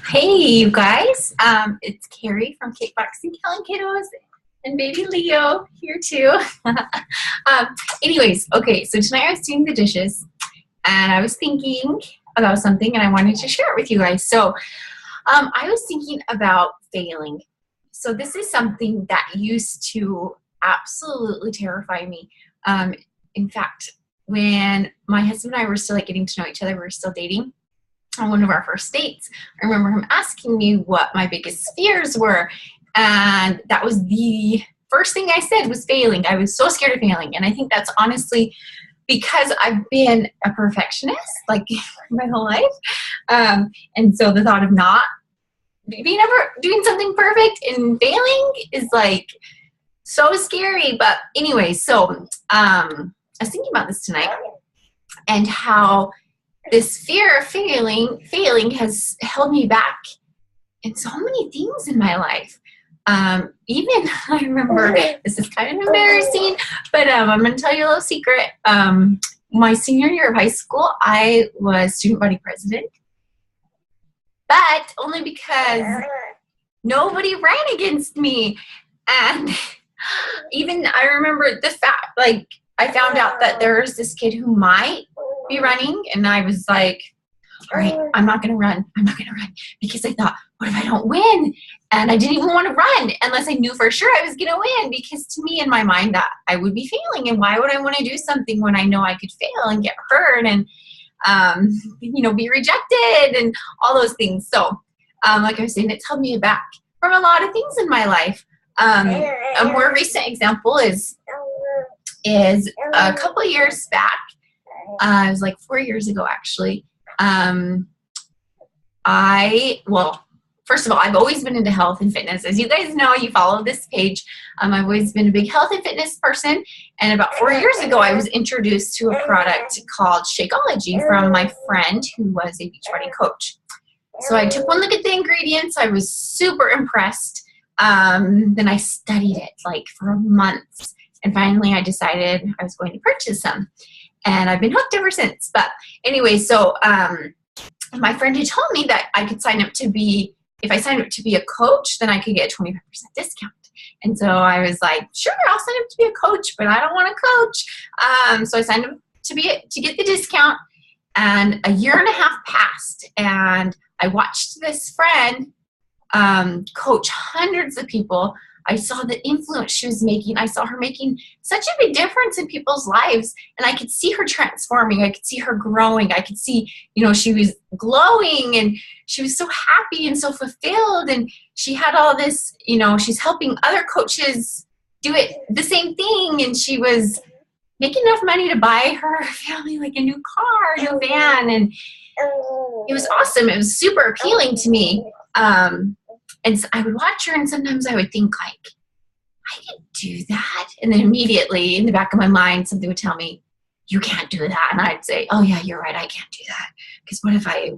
Hey, you guys. It's Carrie from Kickboxing Killing Kiddos and baby Leo here too. Anyways, okay, so tonight I was doing the dishes and I was thinking about something and I wanted to share it with you guys. So I was thinking about failing. So this is something that used to absolutely terrify me. In fact, when my husband and I were still getting to know each other, we were still dating on one of our first dates. I remember him asking me what my biggest fears were. And that was the first thing I said was failing. I was so scared of failing. And I think that's honestly because I've been a perfectionist like my whole life. And so the thought of not being ever doing something perfect and failing is like so scary. But anyway, so I was thinking about this tonight and how this fear of failing has held me back in so many things in my life. Even I remember, this is kind of embarrassing, but I'm going to tell you a little secret. My senior year of high school, I was student body president, but only because nobody ran against me. And even I remember the fact, like, I found out that there was this kid who might be running, and I was like, all right, I'm not going to run. I'm not going to run because I thought, what if I don't win? And I didn't even want to run unless I knew for sure I was going to win, because to me in my mind that I would be failing, and why would I want to do something when I know I could fail and get hurt and be rejected and all those things. So like I was saying, it's held me back from a lot of things in my life. A more recent example is a couple of years back. It was like 4 years ago, actually. First of all, I've always been into health and fitness. As you guys know, you follow this page. I've always been a big health and fitness person. And about 4 years ago, I was introduced to a product called Shakeology from my friend who was a Beachbody coach. So I took one look at the ingredients. I was super impressed. Then I studied it like for months. And finally, I decided I was going to purchase some. And I've been hooked ever since. But anyway, so my friend had told me that I could sign up to be, if I signed up to be a coach, then I could get a 25% discount. And so I was like, sure, I'll sign up to be a coach, but I don't want to coach. So I signed up to get the discount. And a year and a half passed. And I watched this friend coach hundreds of people. I saw the influence she was making. I saw her making such a big difference in people's lives. And I could see her transforming. I could see her growing. I could see, she was glowing and she was so happy and so fulfilled. And she had all this, she's helping other coaches do it the same thing. And she was making enough money to buy her family like a new car, a new van. And it was awesome. It was super appealing to me. And so I would watch her, and sometimes I would think, like, I can do that. And then immediately in the back of my mind, something would tell me, you can't do that. And I'd say, oh, yeah, you're right. I can't do that. Because what if I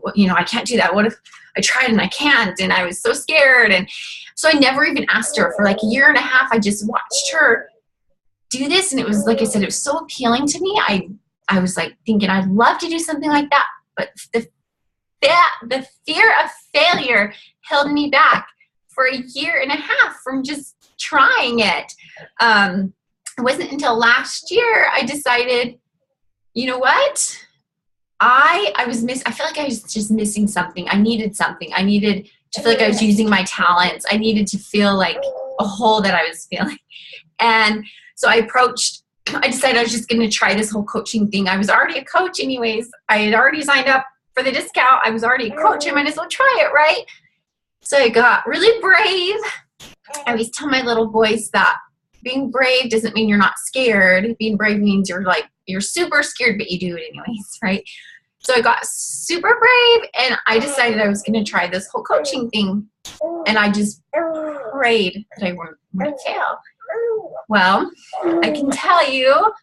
can't do that? What if I tried and I can't? And I was so scared. And so I never even asked her. For like a year and a half, I just watched her do this. And it was, like I said, it was so appealing to me. I was like thinking, I'd love to do something like that. But the fear of failure held me back for a year and a half from just trying it. It wasn't until last year I decided, you know what? I feel like I was just missing something. I needed something. I needed to feel like I was using my talents. I needed to feel like a hole that I was feeling. And so I decided I was just going to try this whole coaching thing. I was already a coach anyways. I had already signed up for the discount. I was already a coach. I might as well try it, right? So I got really brave. I always tell my little boys that being brave doesn't mean you're not scared. Being brave means you're super scared, but you do it anyways, right? So I got super brave, and I decided I was going to try this whole coaching thing. And I just prayed that I wouldn't fail. Well, I can tell you,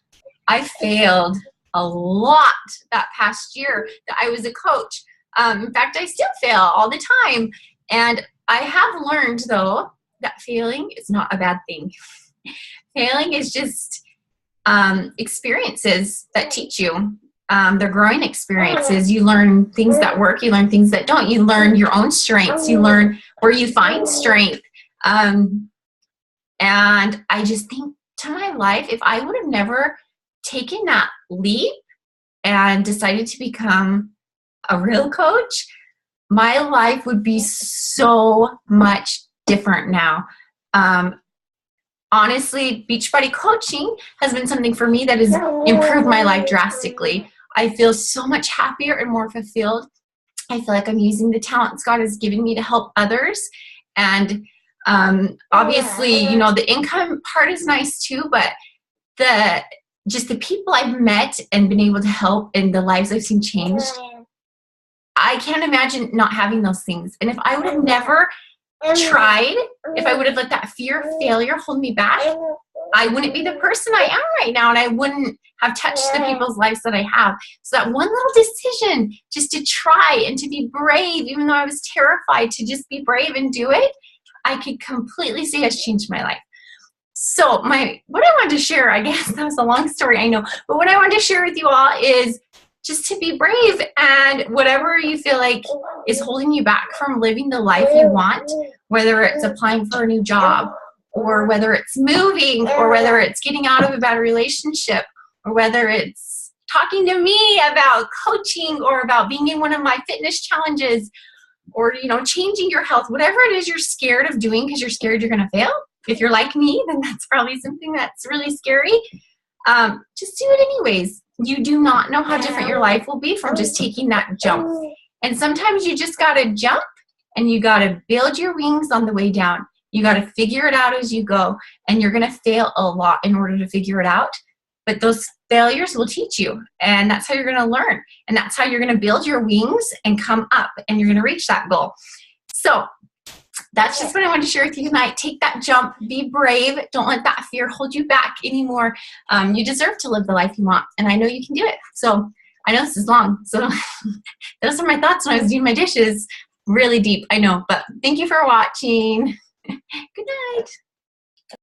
I failed a lot that past year that I was a coach. In fact, I still fail all the time. And I have learned, though, that failing is not a bad thing. Failing is just experiences that teach you. they're growing experiences. You learn things that work, you learn things that don't, you learn your own strengths, you learn where you find strength. And I just think to my life, if I would have never taken that leap and decided to become a real coach, my life would be so much different now. Honestly, Beachbody coaching has been something for me that has improved my life drastically. I feel so much happier and more fulfilled. I feel like I'm using the talents God has given me to help others. And obviously, you know, the income part is nice too, but just the people I've met and been able to help and the lives I've seen changed, I can't imagine not having those things. And if I would have never tried, if I would have let that fear of failure hold me back, I wouldn't be the person I am right now, and I wouldn't have touched the people's lives that I have. So that one little decision just to try and to be brave, even though I was terrified, to just be brave and do it, I could completely say has changed my life. So what I wanted to share, I guess that was a long story, I know, but what I wanted to share with you all is just to be brave, and whatever you feel like is holding you back from living the life you want, whether it's applying for a new job, or whether it's moving, or whether it's getting out of a bad relationship, or whether it's talking to me about coaching or about being in one of my fitness challenges, or, you know, changing your health, whatever it is you're scared of doing because you're scared you're going to fail. If you're like me, then that's probably something that's really scary. Just do it anyways. You do not know how different your life will be from just taking that jump. And sometimes you just got to jump, and you got to build your wings on the way down. You got to figure it out as you go, and you're going to fail a lot in order to figure it out. But those failures will teach you, and that's how you're going to learn. And that's how you're going to build your wings and come up, and you're going to reach that goal. So that's just what I wanted to share with you tonight. Take that jump. Be brave. Don't let that fear hold you back anymore. You deserve to live the life you want, and I know you can do it. So I know this is long. So those are my thoughts when I was doing my dishes. Really deep, I know. But thank you for watching. Good night.